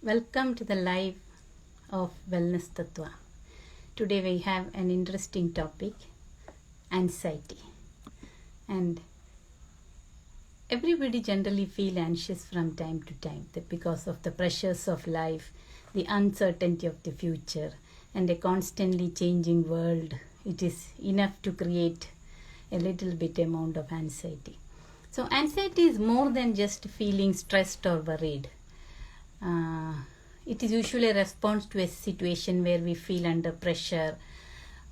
Welcome to the live of Wellness Tattva. Today we have an interesting topic, anxiety. And everybody generally feel anxious from time to time because of the pressures of life, the uncertainty of the future, and a constantly changing world. It is enough to create a little bit amount of anxiety. So anxiety is more than just feeling stressed or worried. It is usually a response to a situation where we feel under pressure,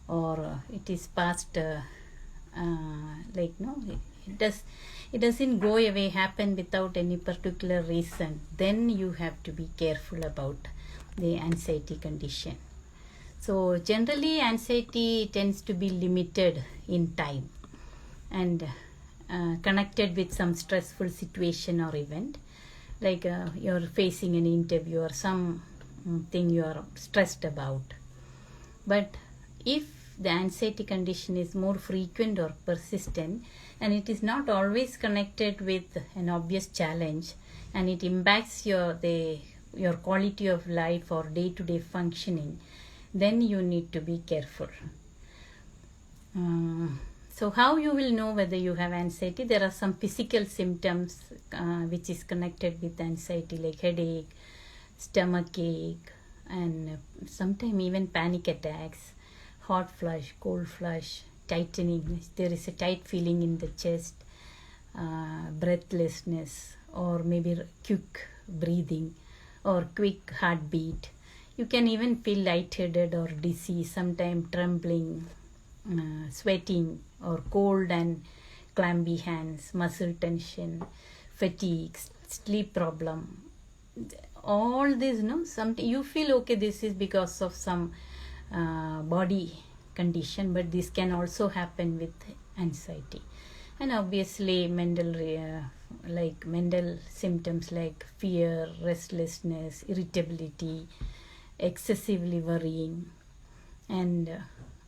or it is past it doesn't go away, happen without any particular reason. Then you have to be careful about the anxiety condition. So generally anxiety tends to be limited in time and connected with some stressful situation or event, like you're facing an interview or something you are stressed about. But if the anxiety condition is more frequent or persistent, and it is not always connected with an obvious challenge, and it impacts your quality of life or day-to-day functioning, then you need to be careful. So how you will know whether you have anxiety? There are some physical symptoms which is connected with anxiety, like headache, stomach ache, and sometimes even panic attacks, hot flush, cold flush, tightening. There is a tight feeling in the chest, breathlessness, or maybe quick breathing or quick heartbeat. You can even feel lightheaded or dizzy, sometimes trembling, sweating, or cold and clammy hands, muscle tension, fatigue, sleep problem. All this, something you feel okay, this is because of some body condition, but this can also happen with anxiety. And obviously mental symptoms like fear, restlessness, irritability, excessively worrying, and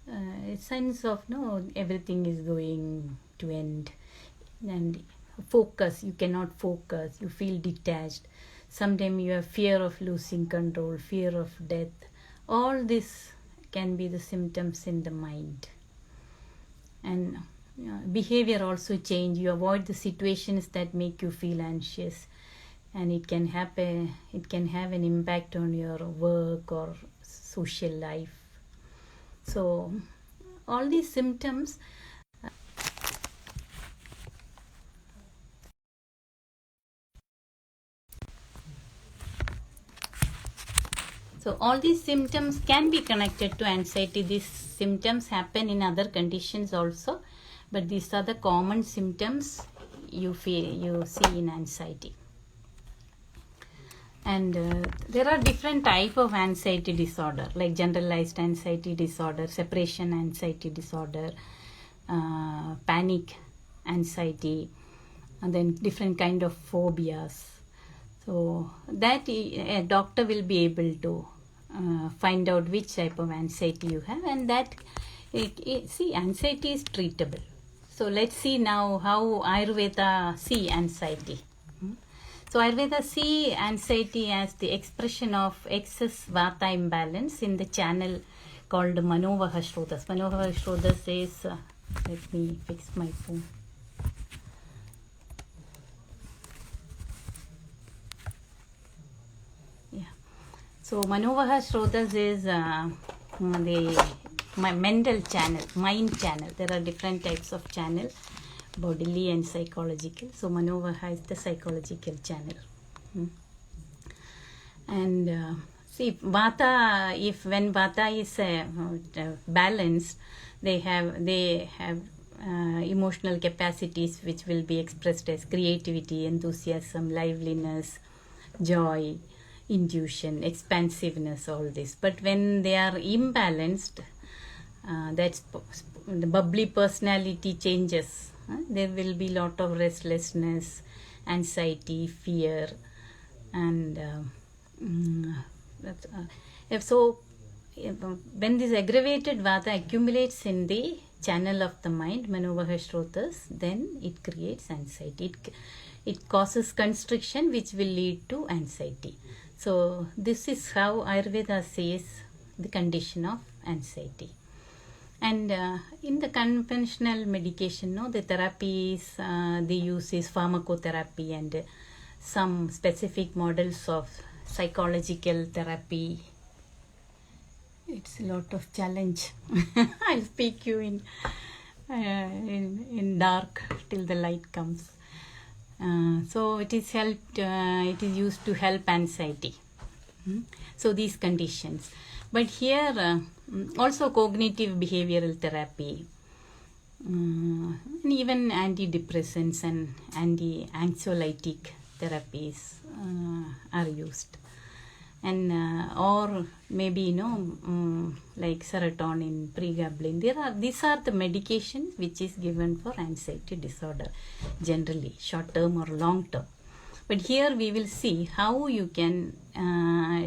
a sense of everything is going to end, and focus, you cannot focus, you feel detached. Sometimes you have fear of losing control, fear of death. All this can be the symptoms in the mind. And behavior also change. You avoid the situations that make you feel anxious, and it can have an impact on your work or social life. So all these symptoms can be connected to anxiety. These symptoms happen in other conditions also, but these are the common symptoms you see in anxiety. And there are different type of anxiety disorder, like generalized anxiety disorder, separation anxiety disorder, panic anxiety, and then different kind of phobias. So that a doctor will be able to find out which type of anxiety you have, and that anxiety is treatable. So let's see now how Ayurveda see anxiety. So Ayurveda see anxiety as the expression of excess Vata imbalance in the channel called Manovaha Shrotas. Manovaha Shrotas is, let me fix my phone. Yeah. So Manovaha Shrotas is my mental channel, mind channel. There are different types of channel, bodily and psychological. So Manovaha is the psychological channel. And Vata, when Vata is balanced, they have emotional capacities which will be expressed as creativity, enthusiasm, liveliness, joy, intuition, expansiveness, all this. But when they are imbalanced, that's the bubbly personality changes. There will be lot of restlessness, anxiety, fear, and so when this aggravated Vata accumulates in the channel of the mind, Manovaha Shrotas, then it creates anxiety. It causes constriction, which will lead to anxiety. So this is how Ayurveda says the condition of anxiety. And in the conventional medication, no, the therapies they use is pharmacotherapy and some specific models of psychological therapy. It's a lot of challenge. I'll speak you in dark till the light comes. So it is helped. It is used to help anxiety. So these conditions, but here also cognitive behavioral therapy, and even antidepressants and anti-anxiolytic therapies are used, and or maybe like serotonin, pregabalin. These are the medications which is given for anxiety disorder, generally short term or long term. But here we will see how you can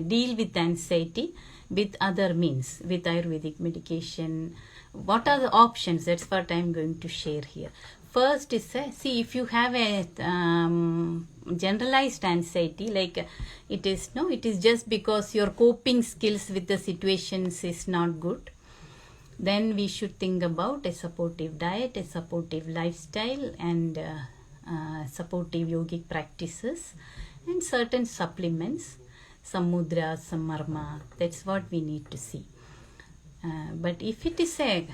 deal with anxiety with other means, with Ayurvedic medication. What are the options? That's what I'm going to share here. First is, see, if you have a generalized anxiety, like it is just because your coping skills with the situations is not good, then we should think about a supportive diet, a supportive lifestyle, and supportive yogic practices, and certain supplements, some mudras, some marma. That's what we need to see. But if it is a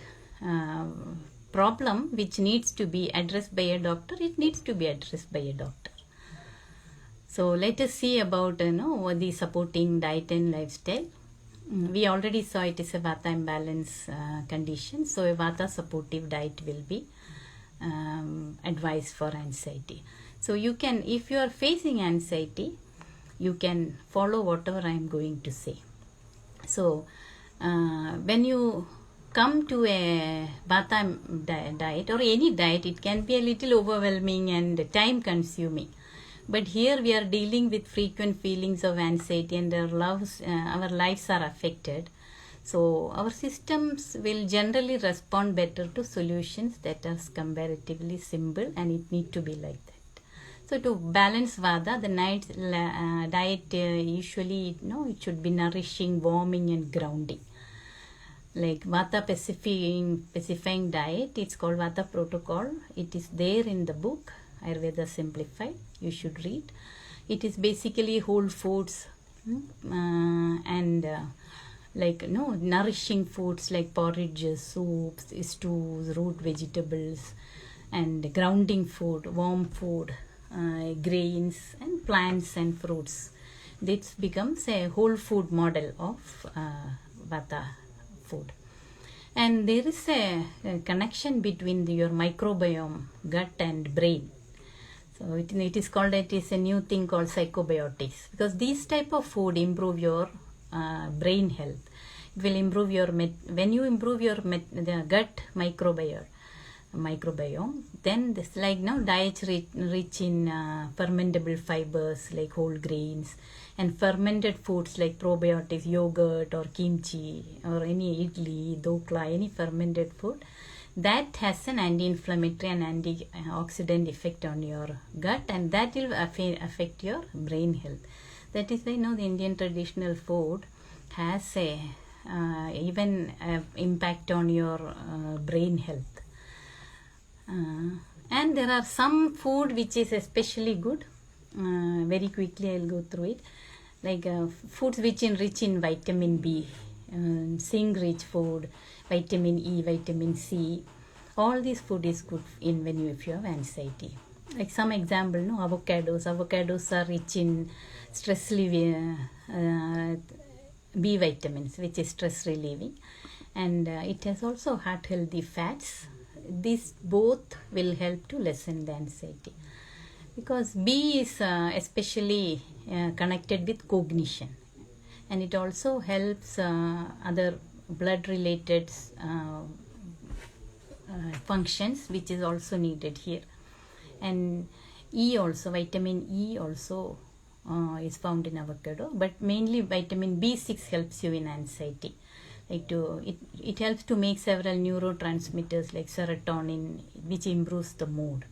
problem which needs to be addressed by a doctor, it needs to be addressed by a doctor. So let us see about the supporting diet and lifestyle. We already saw it is a vata imbalance condition, so a vata supportive diet will be advice for anxiety. So you can, if you are facing anxiety, you can follow whatever I am going to say. So when you come to a vata diet or any diet, it can be a little overwhelming and time consuming. But here we are dealing with frequent feelings of anxiety, and our lives are affected. So our systems will generally respond better to solutions that are comparatively simple, and it need to be like that. So to balance vata, the diet usually it should be nourishing, warming, and grounding. Like vata specifying diet, it's called Vata Protocol. It is there in the book Ayurveda Simplified. You should read. It is basically whole foods and nourishing foods like porridges, soups, stews, root vegetables, and grounding food, warm food, grains, and plants and fruits. This becomes a whole food model of vata food. And there is a connection between your microbiome, gut, and brain. So it is called, it is a new thing called psychobiotics, because these type of food improve your brain health. It will improve your when you improve your the gut microbiome, then this diets rich in fermentable fibers like whole grains, and fermented foods like probiotics, yogurt or kimchi or any idli, dokla, any fermented food that has an anti-inflammatory and antioxidant effect on your gut, and that will affect your brain health. That is why the Indian traditional food has a even impact on your brain health. And there are some food which is especially good. Very quickly I'll go through it. Like foods which are rich in vitamin B, zinc rich food, vitamin E, vitamin C. All these food is good if you have anxiety. Like some example, avocados. Avocados are rich in stress relieving B vitamins, which is stress relieving, and it has also heart healthy fats. These both will help to lessen the anxiety, because B is especially connected with cognition, and it also helps other blood related functions, which is also needed here. And E also, vitamin E also is found in avocado, but mainly vitamin B6 helps you in anxiety. It helps to make several neurotransmitters like serotonin, which improves the mood.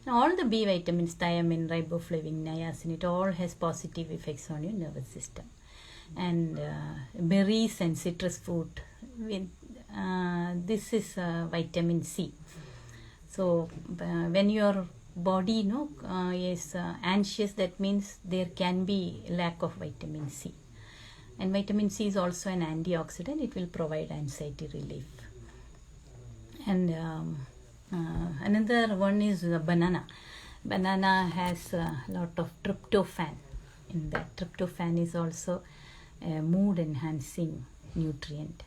All the B vitamins, thiamine, riboflavin, niacin, it all has positive effects on your nervous system. And berries and citrus fruit, with this is vitamin C. So when your body is anxious, that means there can be lack of vitamin C. And vitamin C is also an antioxidant. It will provide anxiety relief. And another one is banana. Banana has a lot of tryptophan in that. Tryptophan is also a mood enhancing nutrient.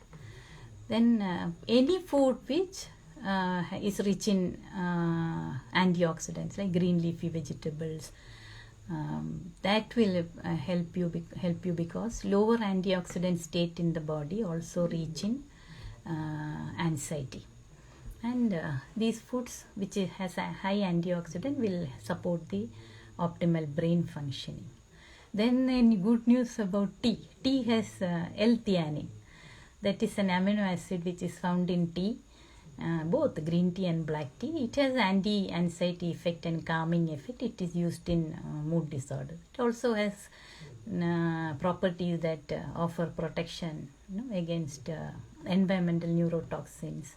Then any food which is rich in antioxidants, like green leafy vegetables, that will help you because lower antioxidant state in the body also reach in anxiety. And these foods which has a high antioxidant will support the optimal brain functioning. Then any good news about tea. Tea has L-theanine. That is an amino acid which is found in tea, both green tea and black tea. It has anti-anxiety effect and calming effect. It is used in mood disorder. It also has properties that offer protection against environmental neurotoxins.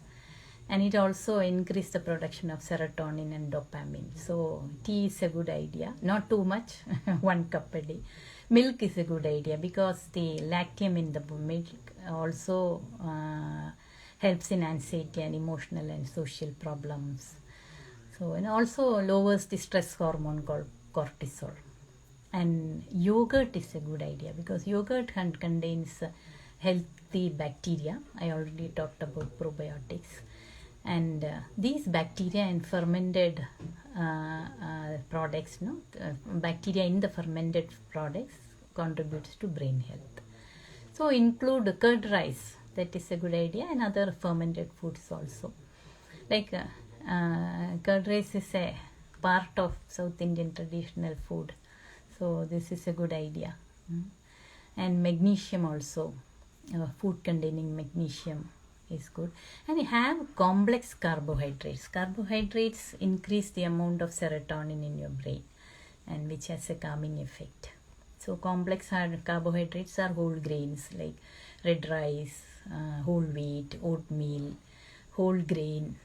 And it also increases the production of serotonin and dopamine. So tea is a good idea. Not too much, 1 cup a day. Milk is a good idea because the lactium in the milk also helps in anxiety and emotional and social problems. So, and also lowers the stress hormone called cortisol. And yogurt is a good idea because yogurt contains healthy bacteria. I already talked about probiotics. And these bacteria and fermented products, bacteria in the fermented products contributes to brain health. So include curd rice, that is a good idea, and other fermented foods also. Like curd rice is a part of South Indian traditional food. So this is a good idea. And magnesium also, food containing magnesium is good. And you have complex carbohydrates. Carbohydrates increase the amount of serotonin in your brain, and which has a calming effect. So complex carbohydrates are whole grains like red rice, whole wheat, oatmeal, whole grain,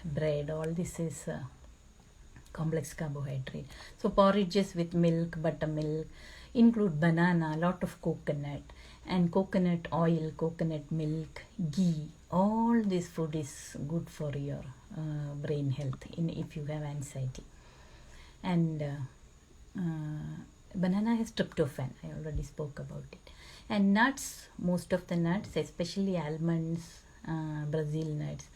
bread. All this is complex carbohydrate. So porridges with milk, buttermilk, include banana, lot of coconut, and coconut oil, coconut milk, ghee. All this food is good for your brain health if you have anxiety. And banana has tryptophan. I already spoke about it. And nuts, most of the nuts, especially almonds, Brazil nuts,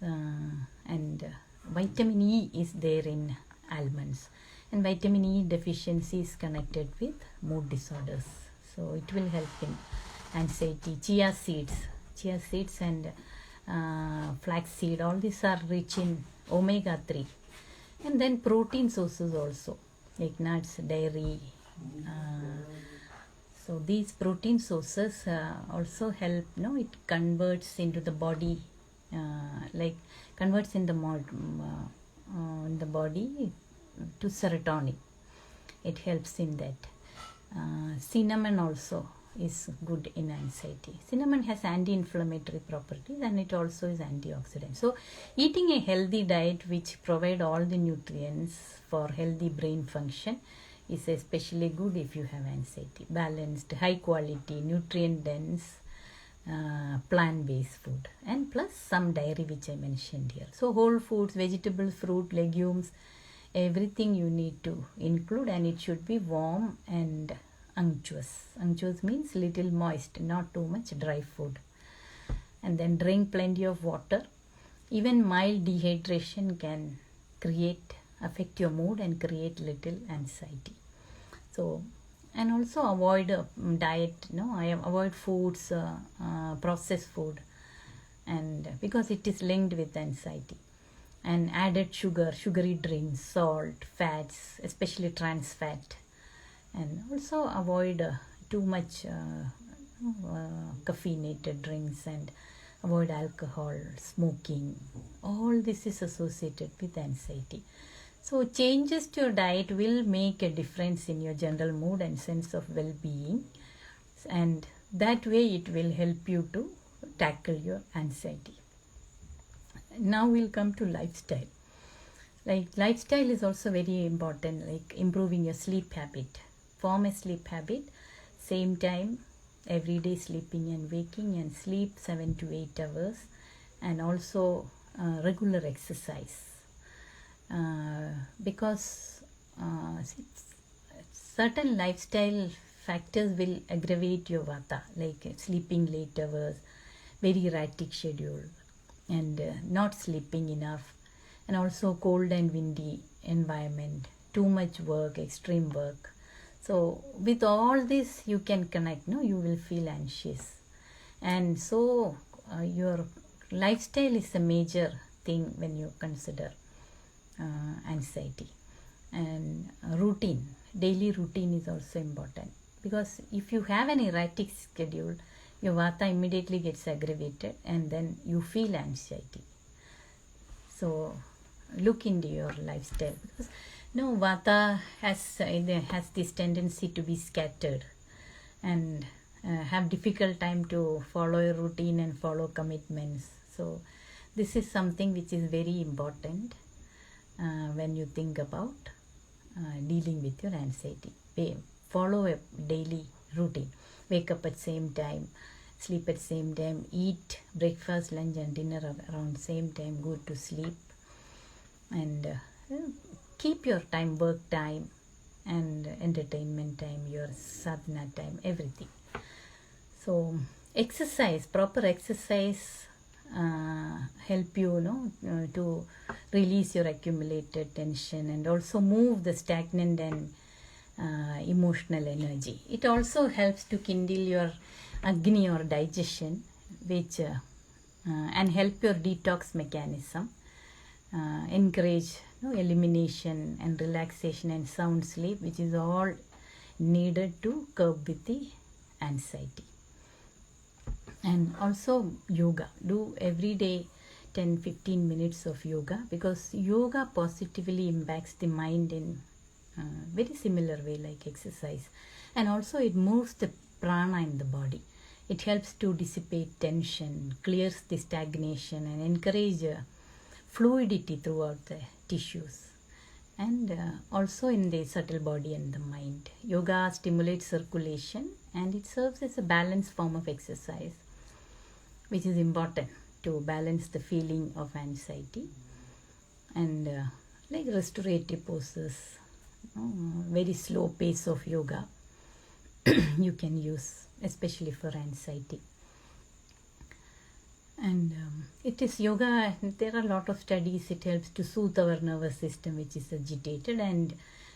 and vitamin E is there in almonds. And vitamin E deficiency is connected with mood disorders. So it will help in anxiety. Chia seeds and flaxseed, all these are rich in omega-3. And then protein sources also, like nuts, dairy. So these protein sources also help, it converts into the body, converts in the body to serotonin. It helps in that. Cinnamon also is good in anxiety. Cinnamon has anti-inflammatory properties and it also is antioxidant. So eating a healthy diet which provide all the nutrients for healthy brain function is especially good if you have anxiety. Balanced, high quality, nutrient dense, plant-based food, and plus some dairy which I mentioned here. So whole foods, vegetables, fruit, legumes, everything you need to include, and it should be warm and unctuous. Unctuous means little moist, not too much dry food. And then drink plenty of water. Even mild dehydration can affect your mood and create little anxiety. So, and also avoid diet, avoid foods, processed food, and because it is linked with anxiety. And added sugar, sugary drinks, salt, fats, especially trans fat. And also avoid too much caffeinated drinks, and avoid alcohol, smoking. All this is associated with anxiety. So changes to your diet will make a difference in your general mood and sense of well-being, and that way it will help you to tackle your anxiety. Now we'll come to lifestyle. Like lifestyle is also very important, like improving your sleep habit. Form a sleep habit, same time, every day sleeping and waking, and sleep 7 to 8 hours, and also regular exercise. Because certain lifestyle factors will aggravate your vata, like sleeping late hours, very erratic schedule, and not sleeping enough, and also cold and windy environment, too much work, extreme work. So with all this you can connect, no, you will feel anxious. And so your lifestyle is a major thing when you consider anxiety. And routine, daily routine is also important, because if you have an erratic schedule, your vata immediately gets aggravated and then you feel anxiety. So look into your lifestyle, because vata has this tendency to be scattered and have difficult time to follow a routine and follow commitments. So this is something which is very important when you think about dealing with your anxiety. Follow a daily routine. Wake up at same time, sleep at same time, eat breakfast, lunch and dinner around same time, go to sleep, and keep your time, work time and entertainment time, your sadhana time, everything. So exercise, proper exercise help you, to release your accumulated tension and also move the stagnant and emotional energy. It also helps to kindle your Agni or digestion, which and help your detox mechanism, encourage elimination and relaxation and sound sleep, which is all needed to curb with the anxiety. And also yoga, do every day 10-15 minutes of yoga, because yoga positively impacts the mind in very similar way like exercise. And also it moves the prana in the body. It helps to dissipate tension, clears the stagnation and encourage fluidity throughout the tissues, and also in the subtle body and the mind. Yoga stimulates circulation and it serves as a balanced form of exercise, which is important to balance the feeling of anxiety. And like restorative poses, very slow pace of yoga you can use, especially for anxiety. And it is yoga, there are a lot of studies, it helps to soothe our nervous system which is agitated and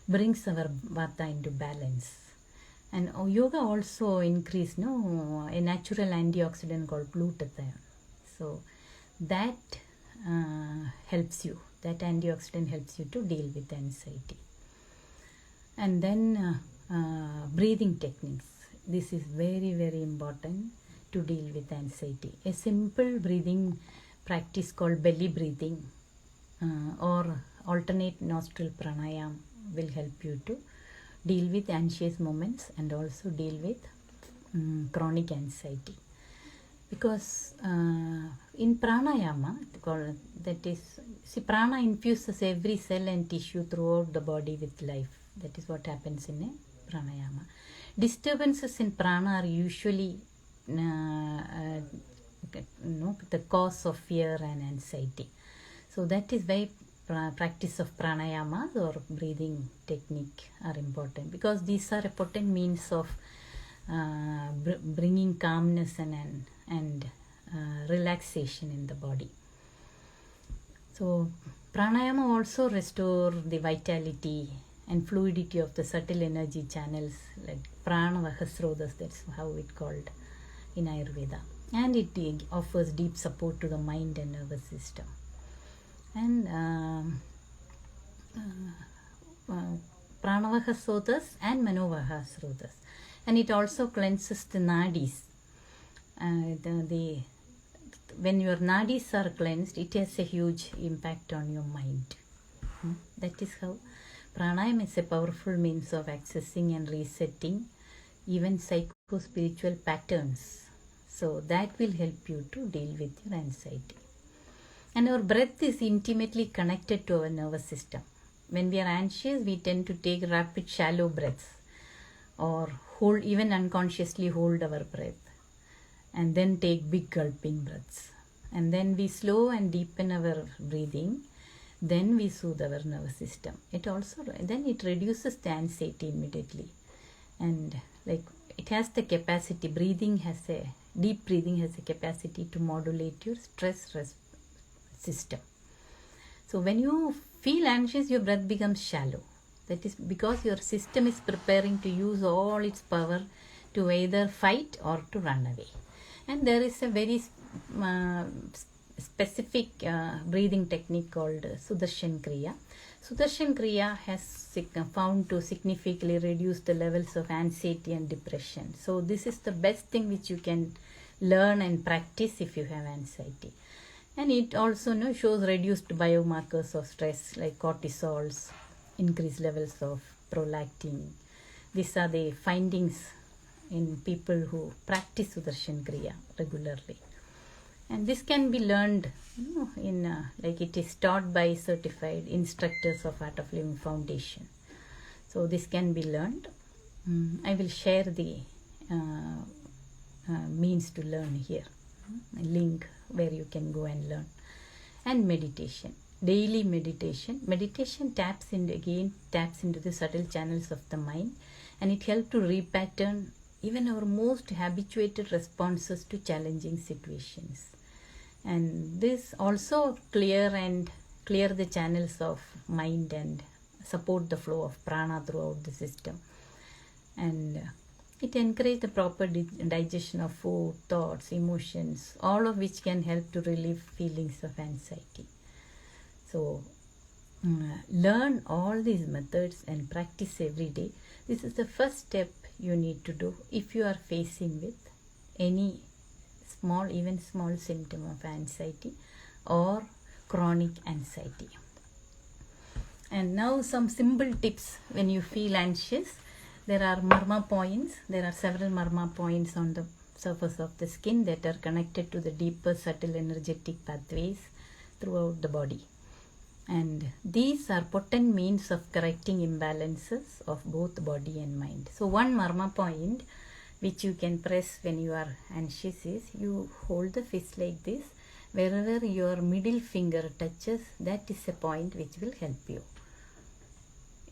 brings our vata into balance. And yoga also increase a natural antioxidant called glutathione. So that helps you, that antioxidant helps you to deal with anxiety. And then breathing techniques. This is very, very important to deal with anxiety. A simple breathing practice called belly breathing or alternate nostril pranayam will help you to deal with anxious moments and also deal with chronic anxiety. Because in pranayama, that is, see, prana infuses every cell and tissue throughout the body with life. That is what happens in a pranayama. Disturbances in prana are usually the cause of fear and anxiety. So that is why practice of pranayamas or breathing technique are important, because these are a potent means of bringing calmness and relaxation in the body. So pranayama also restore the vitality and fluidity of the subtle energy channels like pranavahasrodas, that's how it called in Ayurveda. And it offers deep support to the mind and nervous system. And pranavahasrodas and manovahasrodas. And it also cleanses the nadis, the when your nadis are cleansed, it has a huge impact on your mind. That is how pranayama is a powerful means of accessing and resetting even psycho-spiritual patterns. So that will help you to deal with your anxiety. And our breath is intimately connected to our nervous system. When we are anxious, we tend to take rapid, shallow breaths or even unconsciously hold our breath, and then take big gulping breaths. And then we slow and deepen our breathing. Then we soothe our nervous system. Then it reduces the anxiety immediately. And like it has the capacity, deep breathing has a capacity to modulate your stress system. So when you feel anxious, your breath becomes shallow. That is because your system is preparing to use all its power to either fight or to run away. And there is a very specific breathing technique called Sudarshan Kriya. Sudarshan Kriya has found to significantly reduce the levels of anxiety and depression. So this is the best thing which you can learn and practice if you have anxiety. And it also shows reduced biomarkers of stress like cortisols, increased levels of prolactin. These are the findings in people who practice Sudarshan Kriya regularly. And this can be learned like it is taught by certified instructors of Art of Living Foundation. So this can be learned. I will share the means to learn here, a link where you can go and learn. And meditation, daily meditation. Meditation taps into the subtle channels of the mind, and it helps to repattern even our most habituated responses to challenging situations. And this also clear the channels of mind and support the flow of prana throughout the system. And it encourages the proper digestion of food, thoughts, emotions, all of which can help to relieve feelings of anxiety. So learn all these methods and practice every day. This is the first step you need to do if you are facing with any small symptom of anxiety or chronic anxiety. And now some simple tips when you feel anxious. There are marma points. There are several marma points on the surface of the skin that are connected to the deeper subtle energetic pathways throughout the body. And these are potent means of correcting imbalances of both body and mind. So one marma point which you can press when you are anxious is you hold the fist like this. Wherever your middle finger touches, that is a point which will help you.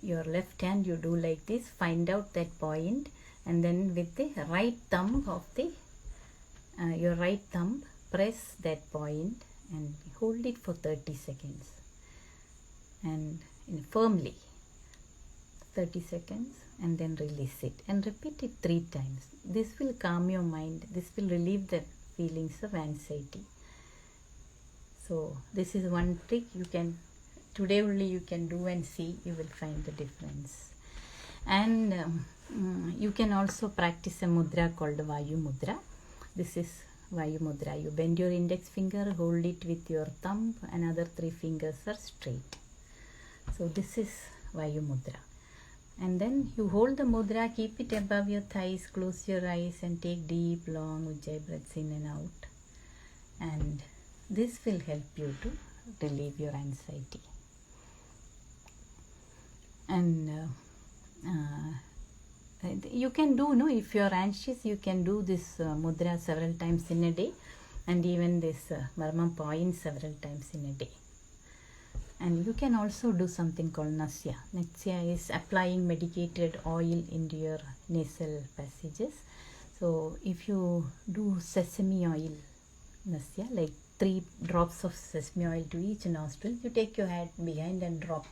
Your left hand you do like this, find out that point, and then with the right thumb of your right thumb, press that point and hold it for 30 seconds. And firmly 30 seconds, and then release it and repeat it 3 times. This will calm your mind. This will relieve the feelings of anxiety. So this is one trick today only you can do and see, you will find the difference. And you can also practice a mudra called Vayu Mudra. This is Vayu Mudra. You bend your index finger, hold it with your thumb, and other 3 fingers are straight. So this is Vayu Mudra. And then you hold the mudra, keep it above your thighs, close your eyes and take deep, long Ujjayi breaths in and out. And this will help you to relieve your anxiety. And you can do, if you are anxious, you can do this mudra several times in a day, and even this marma point several times in a day. And you can also do something called Nasya. Nasya is applying medicated oil into your nasal passages. So if you do sesame oil Nasya, like 3 drops of sesame oil to each nostril, you take your hand behind and drop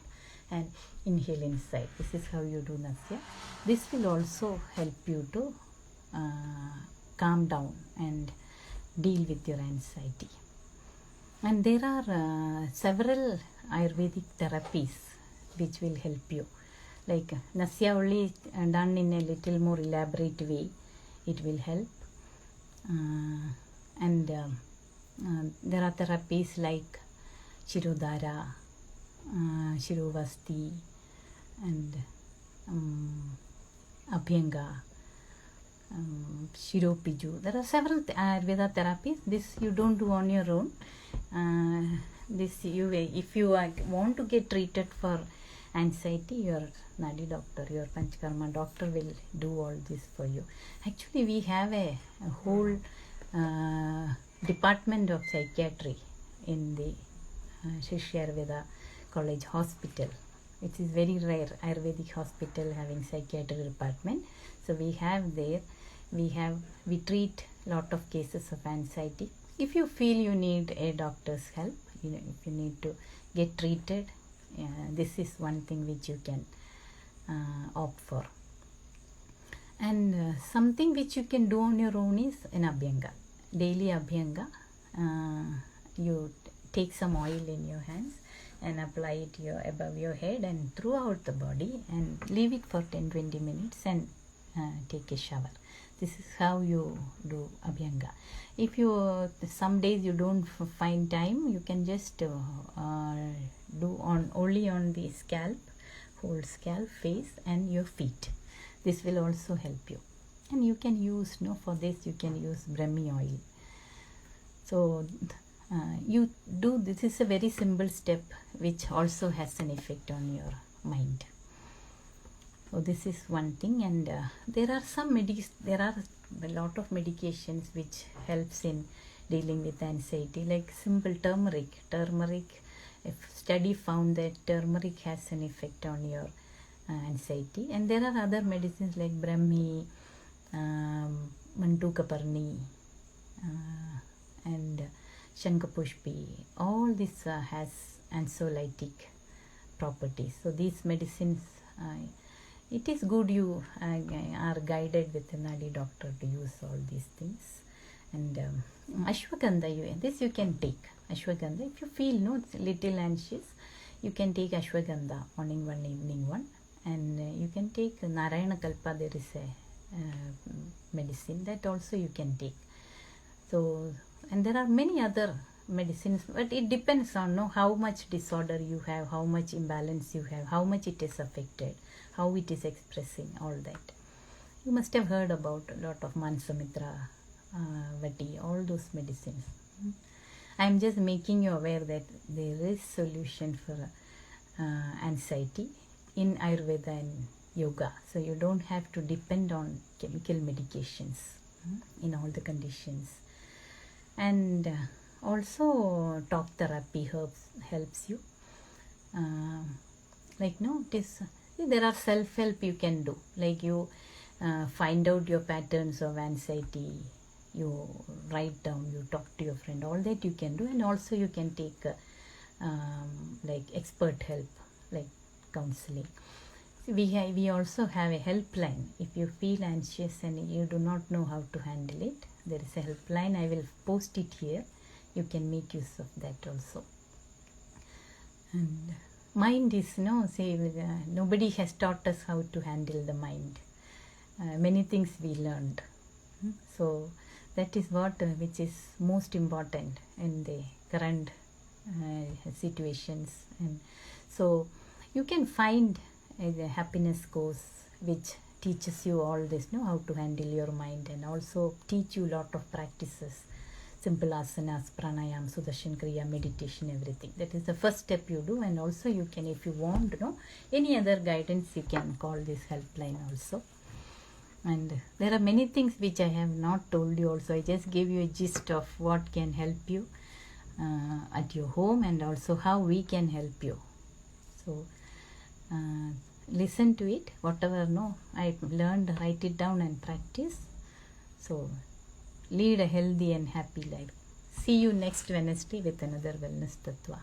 and inhale inside. This is how you do Nasya. This will also help you to calm down and deal with your anxiety. And there are several Ayurvedic therapies which will help you. Like Nasya only done in a little more elaborate way, it will help. And There are therapies like Shirodhara, Shiruvasti, and Abhyanga, Shiropiju. There are several Ayurveda therapies. This you don't do on your own. This you, if you want to get treated for anxiety, your Nadi doctor, your Panchkarma doctor will do all this for you. Actually, we have a whole department of psychiatry in the Shri Ayurveda College Hospital. It is very rare Ayurvedic hospital having psychiatry department. So we have there, we treat lot of cases of anxiety. If you feel you need a doctor's help, if you need to get treated, this is one thing which you can opt for. And something which you can do on your own is an Abhyanga. Daily Abhyanga. You take some oil in your hands and apply it above your head and throughout the body, and leave it for 10-20 minutes and take a shower. This is how you do Abhyanga. If you some days you don't find time, you can just do only on the scalp, whole scalp, face and your feet. This will also help you. And you can use, for this you can use Brahmi oil. So you do, this is a very simple step which also has an effect on your mind. So this is one thing. And there are a lot of medications which helps in dealing with anxiety, like simple turmeric. A study found that turmeric has an effect on your anxiety. And there are other medicines like Brahmi, Mantukaparni, and Shankapushpi. All this has anxiolytic properties. So these medicines, it is good you are guided with a Nadi doctor to use all these things. And Ashwagandha, this you can take. Ashwagandha, if you feel little anxious, you can take Ashwagandha, morning one, evening one. And you can take Narayana Kalpa, there is a medicine that also you can take. So, and there are many other medicines, but it depends on how much disorder you have, how much imbalance you have, how much it is affected, how it is expressing, all that. You must have heard about a lot of Mansamitra, Vati, all those medicines. I am just making you aware that there is solution for anxiety in Ayurveda and Yoga. So you don't have to depend on chemical medications in all the conditions. And also talk therapy helps you. There are self-help you can do. Like you find out your patterns of anxiety, you write down, you talk to your friend, all that you can do. And also you can take like expert help, like counseling. We also have a helpline. If you feel anxious and you do not know how to handle it, there is a helpline. I will post it here. You can make use of that also. And mind is, nobody has taught us how to handle the mind. Many things we learned. So that is what which is most important in the current situations. And so you can find a happiness course which teaches you all this, how to handle your mind, and also teach you lot of practices, simple asanas, pranayam, sudarshan kriya, meditation, everything. That is the first step you do. And also you can, if you want any other guidance, you can call this helpline also. And there are many things which I have not told you also. I just gave you a gist of what can help you at your home, and also how we can help you. So listen to it, whatever I learned, write it down and practice. So lead a healthy and happy life. See you next Wednesday with another Wellness Tattva.